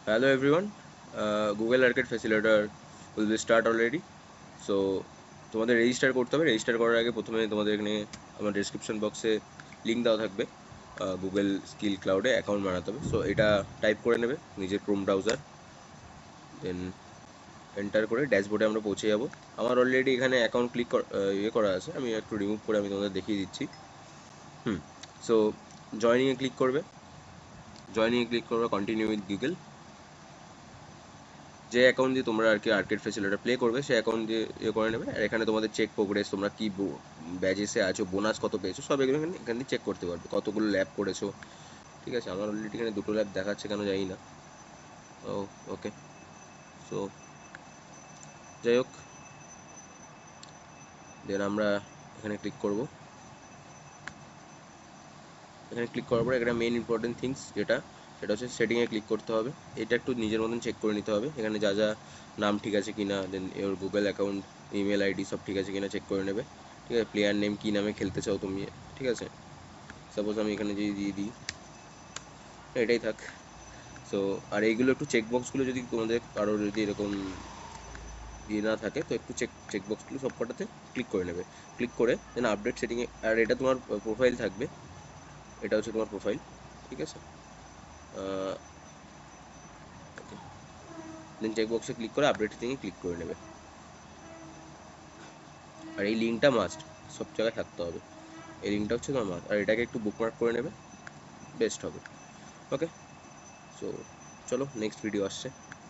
Hello everyone, Google Arcade Facilitator will be start already. So তোমাদের register করতে হবে। Register করার আগে প্রথমে তোমাদের এখানে আমার ডেসক্রিপশন বক্সে লিঙ্ক দেওয়া থাকবে। গুগল স্কিল ক্লাউডে অ্যাকাউন্ট বানাতে হবে। সো এটা টাইপ করে নেবে নিজের ক্রোম ব্রাউজার, দেন এন্টার করে ড্যাশবোর্ডে আমরা পৌঁছে যাব। আমার অলরেডি এখানে অ্যাকাউন্ট ইয়ে করা আছে, আমি একটু রিমুভ করে আমি তোমাদের দেখিয়ে দিচ্ছি। সো জয়নিংয়ে ক্লিক করবে, কন্টিনিউ উইথ গুগল। যে অ্যাকাউন্ট দিয়ে তোমরা আর কি আর্কেড ফেসিলিটিটা প্লে করবে সেই অ্যাকাউন্ট দিয়ে ইয়ে করে নেবে। আর এখানে তোমাদের চেক প্রোগ্রেস, তোমরা কি ব্যাজেসে আছো, বোনাস কত পেয়েছো, সব এগুলো এখান দিয়ে চেক করতে পারবে, কতগুলো ল্যাব করেছো। ঠিক আছে, আমার অলরেডি এখানে 2টো ল্যাব দেখাচ্ছে, কেন জানি না। ও ওকে, সো যাই হোক, দেন আমরা এখানে ক্লিক করব। এখানে ক্লিক করার পরে এখানে মেইন ইম্পর্টেন্ট থিংস সেটা হচ্ছে সেটিংয়ে ক্লিক করতে হবে। এটা একটু নিজের মতন চেক করে নিতে হবে, এখানে যা যা নাম ঠিক আছে কিনা, দেন এর গুগল অ্যাকাউন্ট, ইমেল আইডি সব ঠিক আছে কিনা চেক করে নেবে। ঠিক আছে, প্লেয়ার নেম কী নামে খেলতে চাও তুমি, ঠিক আছে, সাপোজ আমি এখানে যদি দিয়ে দিই, এটাই থাক। সো আর এইগুলো একটু চেকবক্সগুলো যদি তোমাদের কারোর যদি এরকম ইয়ে না থাকে, তো একটু চেকবক্সগুলো সব কটাতে ক্লিক করে নেবে। ক্লিক করে দেন আপডেট সেটিংয়ে, আর এটা তোমার প্রোফাইল থাকবে, এটা হচ্ছে তোমার প্রোফাইল। ঠিক আছে, ওকে, দেন চেকবক্সে ক্লিক করে আপডেট সেটিংয়ে ক্লিক করে নেবে। আর এই লিঙ্কটা মাস্ট সব জায়গায় থাকতে হবে, এই লিঙ্কটা হচ্ছে তোমার মাস্ট, আর এটাকে একটু বুকমার্ক করে নেবে, বেস্ট হবে। ওকে, সো চলো নেক্সট ভিডিও আসছে।